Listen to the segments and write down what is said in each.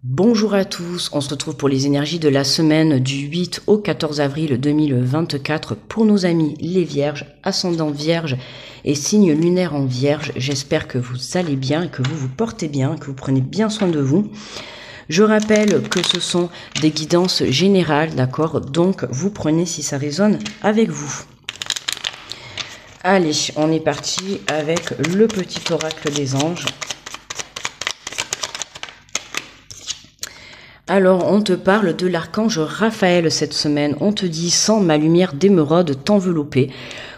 Bonjour à tous, on se retrouve pour les énergies de la semaine du 8 au 14 avril 2024 pour nos amis les Vierges, ascendant Vierge et signe lunaire en Vierge. J'espère que vous allez bien, que vous vous portez bien, que vous prenez bien soin de vous. Je rappelle que ce sont des guidances générales, d'accord? Donc vous prenez si ça résonne avec vous. Allez, on est parti avec le petit oracle des anges. Alors, on te parle de l'archange Raphaël cette semaine. On te dit, sans ma lumière d'émeraude t'envelopper.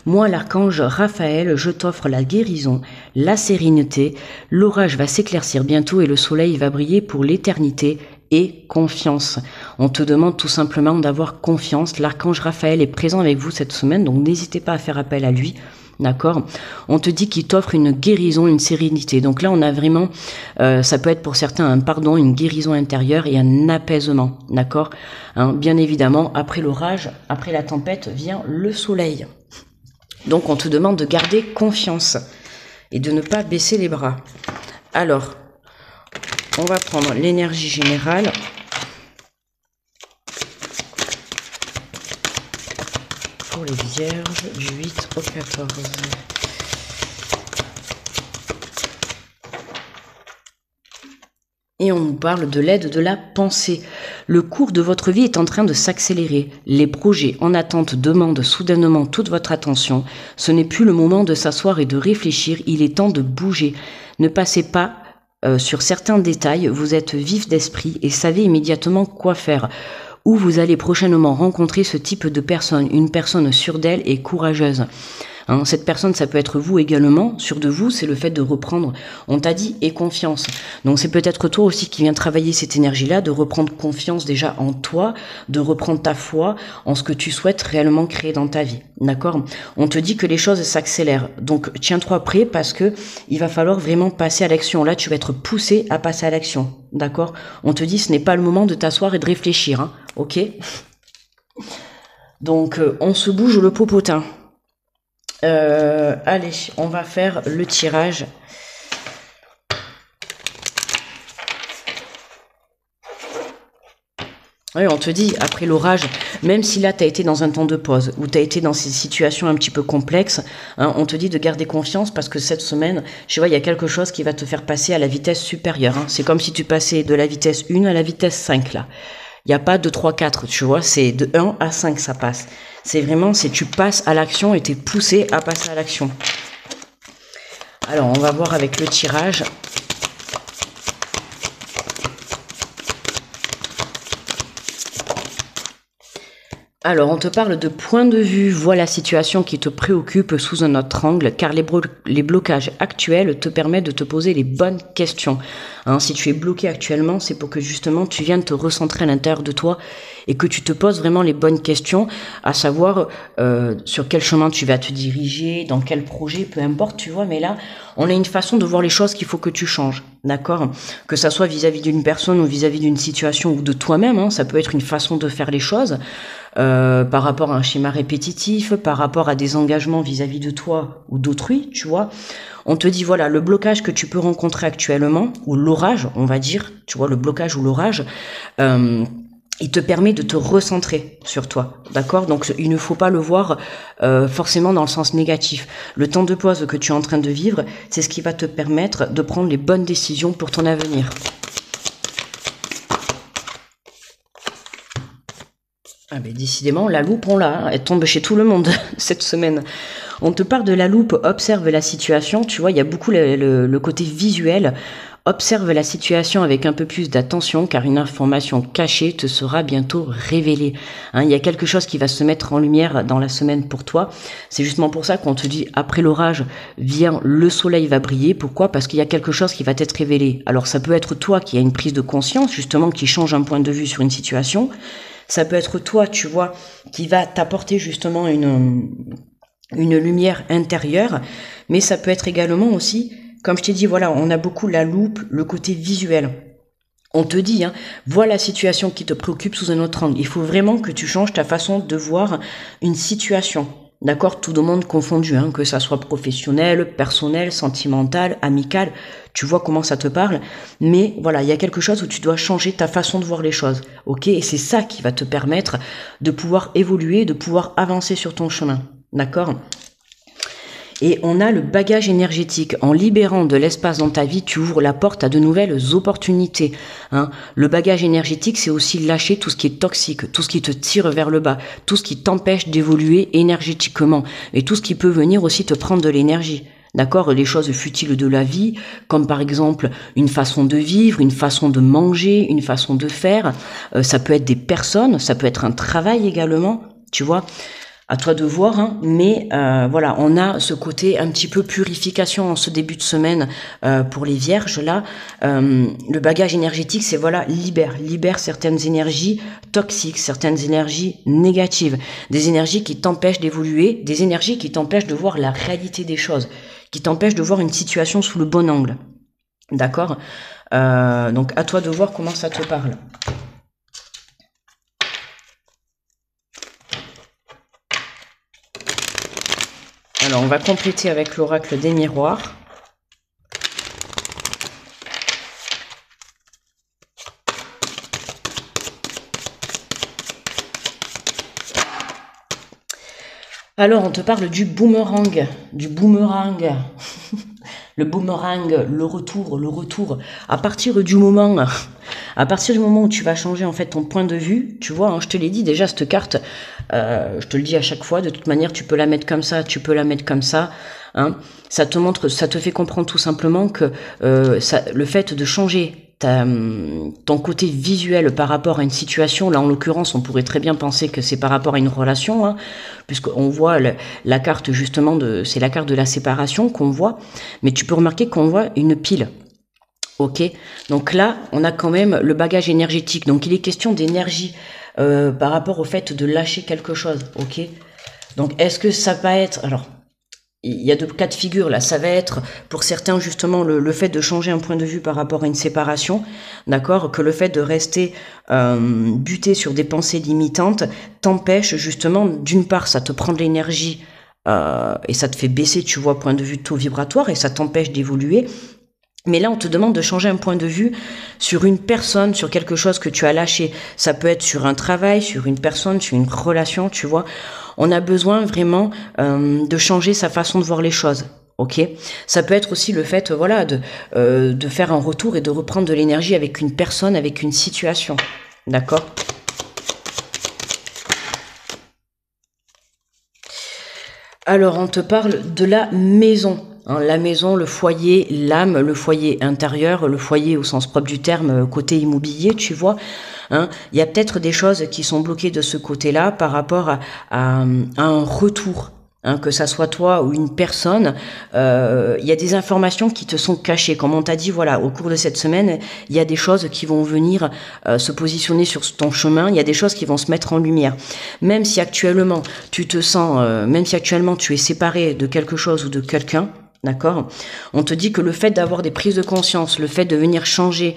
Moi, l'archange Raphaël, je t'offre la guérison, la sérénité. L'orage va s'éclaircir bientôt et le soleil va briller pour l'éternité. Et confiance. On te demande tout simplement d'avoir confiance. L'archange Raphaël est présent avec vous cette semaine, donc n'hésitez pas à faire appel à lui. D'accord? On te dit qu'il t'offre une guérison, une sérénité. Donc là, on a vraiment, ça peut être pour certains un pardon, une guérison intérieure et un apaisement. D'accord? Bien évidemment, après l'orage, après la tempête, vient le soleil. Donc on te demande de garder confiance et de ne pas baisser les bras. Alors, on va prendre l'énergie générale. Pour les Vierges du 8 au 14. Et on nous parle de l'aide de la pensée. Le cours de votre vie est en train de s'accélérer. Les projets en attente demandent soudainement toute votre attention. Ce n'est plus le moment de s'asseoir et de réfléchir, il est temps de bouger. Ne passez pas sur certains détails, vous êtes vif d'esprit et savez immédiatement quoi faire. Où vous allez prochainement rencontrer ce type de personne, une personne sûre d'elle et courageuse. Cette personne, ça peut être vous également. Sûr de vous, c'est le fait de reprendre, on t'a dit, et confiance. Donc c'est peut-être toi aussi qui viens travailler cette énergie-là, de reprendre confiance déjà en toi, de reprendre ta foi en ce que tu souhaites réellement créer dans ta vie. D'accord? On te dit que les choses s'accélèrent. Donc tiens-toi prêt parce que il va falloir vraiment passer à l'action. Là, tu vas être poussé à passer à l'action. D'accord? On te dit ce n'est pas le moment de t'asseoir et de réfléchir. Ok? Donc on se bouge le popotin. Allez, on va faire le tirage. Oui, on te dit, après l'orage, même si là, tu as été dans un temps de pause, ou tu as été dans ces situations un petit peu complexes, on te dit de garder confiance parce que cette semaine, je vois, il y a quelque chose qui va te faire passer à la vitesse supérieure. C'est comme si tu passais de la vitesse 1 à la vitesse 5, là. Il n'y a pas de 3, 4, tu vois, c'est de 1 à 5, ça passe. C'est vraiment, c'est tu passes à l'action et tu es poussé à passer à l'action. Alors, on va voir avec le tirage. Alors, on te parle de point de vue, vois la situation qui te préoccupe sous un autre angle, car les blocages actuels te permettent de te poser les bonnes questions. Si tu es bloqué actuellement, c'est pour que justement tu viennes te recentrer à l'intérieur de toi et que tu te poses vraiment les bonnes questions, à savoir sur quel chemin tu vas te diriger, dans quel projet, peu importe, tu vois. Mais là, on a une façon de voir les choses qu'il faut que tu changes, d'accord? Que ça soit vis-à-vis d'une personne ou vis-à-vis d'une situation ou de toi-même, ça peut être une façon de faire les choses. Par rapport à un schéma répétitif, par rapport à des engagements vis-à-vis de toi ou d'autrui, tu vois. On te dit, voilà, le blocage que tu peux rencontrer actuellement, ou l'orage, on va dire, tu vois, le blocage ou l'orage, il te permet de te recentrer sur toi, d'accord? Donc, il ne faut pas le voir forcément dans le sens négatif. Le temps de pause que tu es en train de vivre, c'est ce qui va te permettre de prendre les bonnes décisions pour ton avenir. Ah ben décidément, la loupe, on l'a, elle tombe chez tout le monde cette semaine. On te parle de la loupe, observe la situation, tu vois, il y a beaucoup le côté visuel. Observe la situation avec un peu plus d'attention car une information cachée te sera bientôt révélée. Il y a quelque chose qui va se mettre en lumière dans la semaine pour toi. C'est justement pour ça qu'on te dit après l'orage, vient le soleil va briller. Pourquoi? Parce qu'il y a quelque chose qui va t'être révélé. Alors ça peut être toi qui a une prise de conscience, justement, qui change un point de vue sur une situation. Ça peut être toi, tu vois, qui va t'apporter justement une lumière intérieure, mais ça peut être également aussi, comme je t'ai dit, voilà, on a beaucoup la loupe, le côté visuel. On te dit, vois la situation qui te préoccupe sous un autre angle. Il faut vraiment que tu changes ta façon de voir une situation. d'accord, tout le monde confondu, hein, que ça soit professionnel, personnel, sentimental, amical, tu vois comment ça te parle, mais voilà, il y a quelque chose où tu dois changer ta façon de voir les choses, ok, et c'est ça qui va te permettre de pouvoir évoluer, de pouvoir avancer sur ton chemin, d'accord. Et on a le bagage énergétique. En libérant de l'espace dans ta vie, tu ouvres la porte à de nouvelles opportunités. Hein. Le bagage énergétique, c'est aussi lâcher tout ce qui est toxique, tout ce qui te tire vers le bas, tout ce qui t'empêche d'évoluer énergétiquement, et tout ce qui peut venir aussi te prendre de l'énergie. D'accord, les choses futiles de la vie, comme par exemple une façon de vivre, une façon de manger, une façon de faire. Ça peut être des personnes, ça peut être un travail également, tu vois. À toi de voir, hein, mais voilà, on a ce côté un petit peu purification en ce début de semaine pour les vierges là. Le bagage énergétique, c'est voilà, libère certaines énergies toxiques, certaines énergies négatives, des énergies qui t'empêchent d'évoluer, des énergies qui t'empêchent de voir la réalité des choses, qui t'empêchent de voir une situation sous le bon angle. D'accord. Donc à toi de voir comment ça te parle. Alors, on va compléter avec l'oracle des miroirs. Alors, on te parle du boomerang, le boomerang, le retour. À partir du moment où tu vas changer en fait ton point de vue, tu vois, hein, je te l'ai dit déjà, cette carte, je te le dis à chaque fois, de toute manière, tu peux la mettre comme ça, tu peux la mettre comme ça. Hein, ça te montre, ça te fait comprendre tout simplement que le fait de changer ton côté visuel par rapport à une situation, là en l'occurrence on pourrait très bien penser que c'est par rapport à une relation, hein, puisqu'on voit la carte justement c'est la carte de la séparation qu'on voit, mais tu peux remarquer qu'on voit une pile. Ok, donc là on a quand même le bagage énergétique, donc il est question d'énergie par rapport au fait de lâcher quelque chose. Ok, donc est-ce que ça va être, alors il y a deux cas de figure là, ça va être pour certains justement le fait de changer un point de vue par rapport à une séparation, d'accord, que le fait de rester buté sur des pensées limitantes t'empêche justement, d'une part ça te prend de l'énergie et ça te fait baisser, tu vois, point de vue de taux vibratoire et ça t'empêche d'évoluer. Mais là, on te demande de changer un point de vue sur une personne, sur quelque chose que tu as lâché. Ça peut être sur un travail, sur une personne, sur une relation, tu vois. On a besoin vraiment de changer sa façon de voir les choses. Ok, ça peut être aussi le fait, voilà, de faire un retour et de reprendre de l'énergie avec une personne, avec une situation. D'accord ? Alors, on te parle de la maison. Hein, la maison, le foyer, l'âme, le foyer intérieur, le foyer au sens propre du terme, côté immobilier, tu vois. Hein, il y a peut-être des choses qui sont bloquées de ce côté-là par rapport à un retour. Hein, que ça soit toi ou une personne, il y a des informations qui te sont cachées. Comme on t'a dit, voilà, au cours de cette semaine, il y a des choses qui vont venir se positionner sur ton chemin. Il y a des choses qui vont se mettre en lumière. Même si actuellement tu te sens, même si actuellement tu es séparé de quelque chose ou de quelqu'un. D'accord ? On te dit que le fait d'avoir des prises de conscience, le fait de venir changer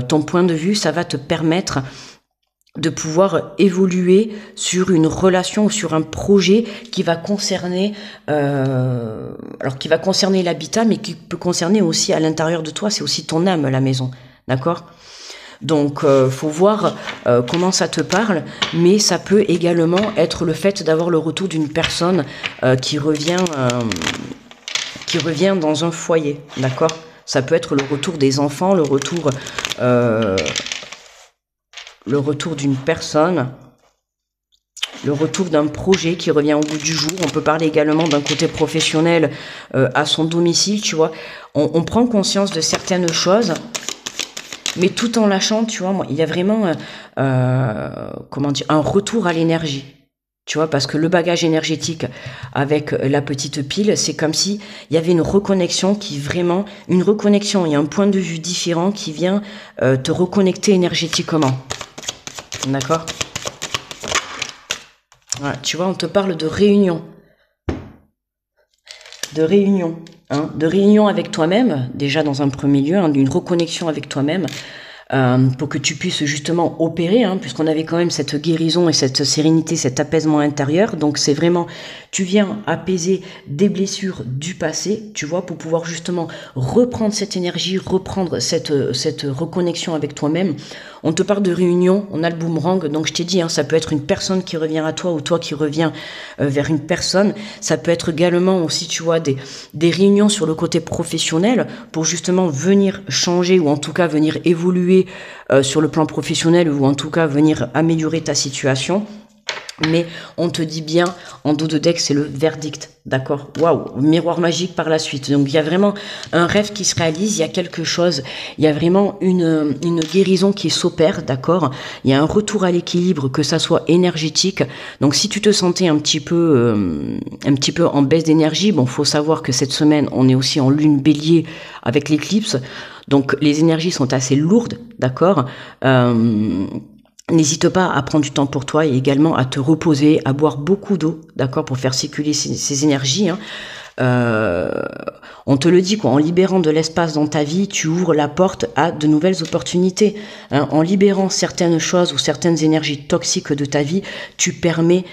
ton point de vue, ça va te permettre de pouvoir évoluer sur une relation ou sur un projet qui va concerner qui va concerner l'habitat, mais qui peut concerner aussi à l'intérieur de toi, c'est aussi ton âme, la maison. D'accord ? Donc, faut voir comment ça te parle, mais ça peut également être le fait d'avoir le retour d'une personne qui revient dans un foyer, d'accord ? Ça peut être le retour des enfants, le retour d'une personne, le retour d'un projet qui revient au bout du jour. On peut parler également d'un côté professionnel à son domicile, tu vois. On prend conscience de certaines choses, mais tout en lâchant, tu vois, il y a vraiment un retour à l'énergie. Tu vois, parce que le bagage énergétique avec la petite pile, c'est comme si il y avait une reconnexion une reconnexion et un point de vue différent qui vient te reconnecter énergétiquement. D'accord ? Voilà, tu vois, on te parle de réunion. De réunion avec toi-même, déjà dans un premier lieu, hein, d'une reconnexion avec toi-même. pour que tu puisses justement opérer, hein, puisqu'on avait quand même cette guérison et cette sérénité, cet apaisement intérieur. Donc c'est vraiment, tu viens apaiser des blessures du passé, tu vois, pour pouvoir justement reprendre cette énergie, reprendre cette reconnexion avec toi-même. On te parle de réunion, on a le boomerang, donc je t'ai dit, hein, ça peut être une personne qui revient à toi ou toi qui reviens vers une personne. Ça peut être également aussi, tu vois, des réunions sur le côté professionnel pour justement venir changer ou en tout cas venir évoluer sur le plan professionnel ou en tout cas venir améliorer ta situation. Mais on te dit bien, en dos de deck, c'est le verdict, d'accord? Waouh, miroir magique par la suite. Donc il y a vraiment un rêve qui se réalise, il y a quelque chose, il y a vraiment une guérison qui s'opère, d'accord? Il y a un retour à l'équilibre, que ça soit énergétique. Donc si tu te sentais un petit peu en baisse d'énergie, bon, faut savoir que cette semaine, on est aussi en lune bélier avec l'éclipse. Donc les énergies sont assez lourdes, d'accord? N'hésite pas à prendre du temps pour toi et également à te reposer, à boire beaucoup d'eau, d'accord, pour faire circuler ces énergies. Hein. On te le dit, quoi, en libérant de l'espace dans ta vie, tu ouvres la porte à de nouvelles opportunités. Hein. En libérant certaines choses ou certaines énergies toxiques de ta vie, tu permets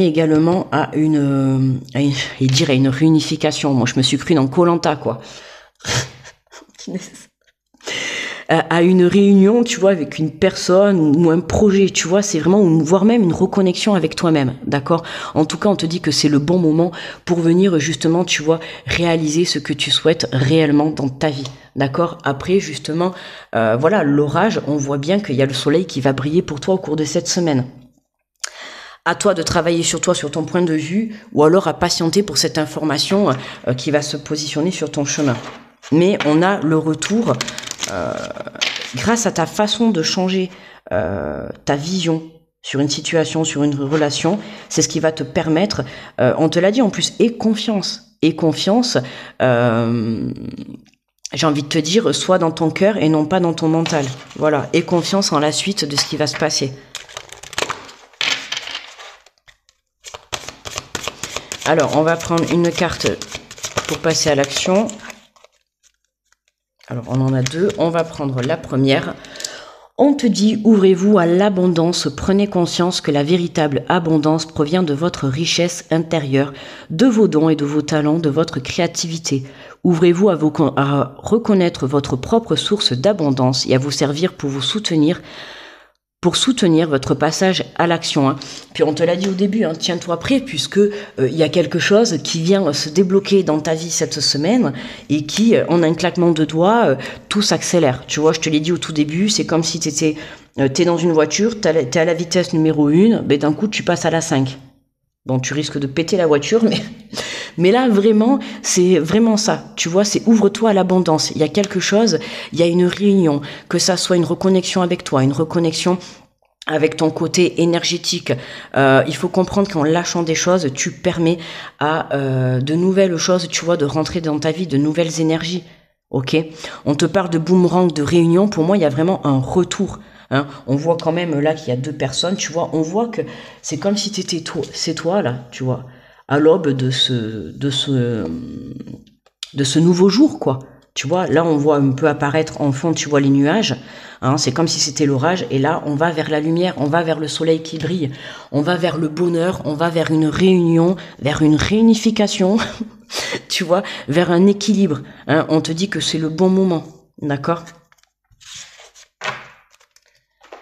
également à une réunification. Moi, je me suis cru dans Koh-Lanta, quoi. À une réunion, tu vois, avec une personne ou un projet, tu vois, c'est vraiment, voire même une reconnexion avec toi-même, d'accord? En tout cas, on te dit que c'est le bon moment pour venir justement, tu vois, réaliser ce que tu souhaites réellement dans ta vie, d'accord? Après, justement, voilà, l'orage, on voit bien qu'il y a le soleil qui va briller pour toi au cours de cette semaine. À toi de travailler sur toi, sur ton point de vue, ou alors à patienter pour cette information qui va se positionner sur ton chemin. Mais on a le retour grâce à ta façon de changer ta vision sur une situation, sur une relation, c'est ce qui va te permettre, on te l'a dit en plus, et confiance, j'ai envie de te dire, sois dans ton cœur et non pas dans ton mental, voilà, et confiance en la suite de ce qui va se passer. Alors, on va prendre une carte pour passer à l'action. Alors, on en a deux. On va prendre la première. On te dit, ouvrez-vous à l'abondance, prenez conscience que la véritable abondance provient de votre richesse intérieure, de vos dons et de vos talents, de votre créativité. Ouvrez-vous à reconnaître votre propre source d'abondance et à vous servir pour soutenir votre passage à l'action. Hein. Puis on te l'a dit au début, hein, tiens-toi prêt puisque il y a quelque chose qui vient se débloquer dans ta vie cette semaine et qui, en un claquement de doigts, tout s'accélère. Tu vois, je te l'ai dit au tout début, c'est comme si t'es dans une voiture, t'es à la vitesse numéro 1, ben d'un coup tu passes à la 5. Bon, tu risques de péter la voiture, mais là, vraiment, c'est vraiment ça. Tu vois, c'est ouvre-toi à l'abondance. Il y a quelque chose, il y a une réunion, que ça soit une reconnexion avec toi, une reconnexion avec ton côté énergétique. Il faut comprendre qu'en lâchant des choses, tu permets à de nouvelles choses, tu vois, de rentrer dans ta vie, de nouvelles énergies. Ok ? On te parle de boomerang, de réunion. Pour moi, il y a vraiment un retour. Hein, on voit quand même là qu'il y a deux personnes, tu vois, on voit que c'est comme si c'est toi là, tu vois, à l'aube de ce nouveau jour, quoi. Tu vois, là on voit un peu apparaître en fond, tu vois, les nuages, hein, c'est comme si c'était l'orage, et là on va vers la lumière, on va vers le soleil qui brille, on va vers le bonheur, on va vers une réunion, vers une réunification, tu vois, vers un équilibre, hein, on te dit que c'est le bon moment, d'accord ?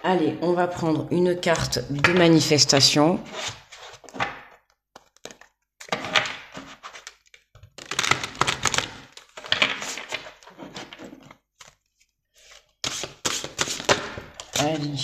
Allez, on va prendre une carte de manifestation. Allez.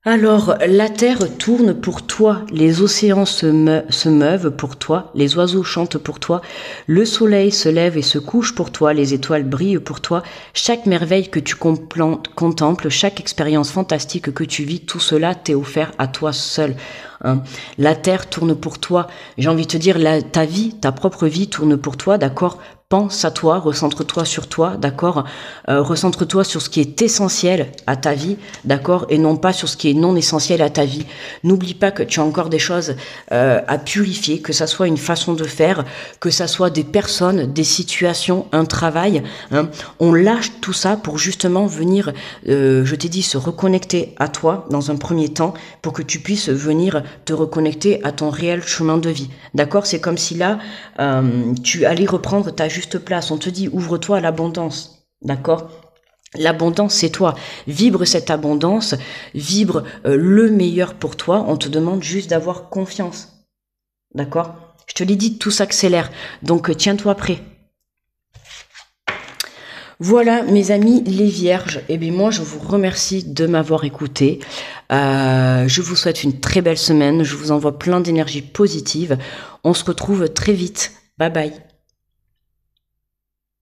Alors, la terre tourne pour toi, les océans se meuvent pour toi, les oiseaux chantent pour toi, le soleil se lève et se couche pour toi, les étoiles brillent pour toi, chaque merveille que tu contemples, chaque expérience fantastique que tu vis, tout cela t'est offert à toi seul. Hein. La terre tourne pour toi, j'ai envie de te dire, ta vie, ta propre vie tourne pour toi, d'accord ? pense à toi, recentre-toi sur toi, d'accord? Recentre-toi sur ce qui est essentiel à ta vie, d'accord? Et non pas sur ce qui est non essentiel à ta vie. N'oublie pas que tu as encore des choses à purifier, que ça soit une façon de faire, que ça soit des personnes, des situations, un travail. Hein. On lâche tout ça pour justement venir, je t'ai dit, se reconnecter à toi dans un premier temps pour que tu puisses venir te reconnecter à ton réel chemin de vie. D'accord? C'est comme si là, tu allais reprendre ta juste place. On te dit, ouvre-toi à l'abondance. D'accord? L'abondance, c'est toi. Vibre cette abondance, vibre le meilleur pour toi. On te demande juste d'avoir confiance. D'accord? Je te l'ai dit, tout s'accélère. Donc, tiens-toi prêt. Voilà, mes amis les vierges. Eh bien, moi, je vous remercie de m'avoir écouté. Je vous souhaite une très belle semaine. Je vous envoie plein d'énergie positive. On se retrouve très vite. Bye bye.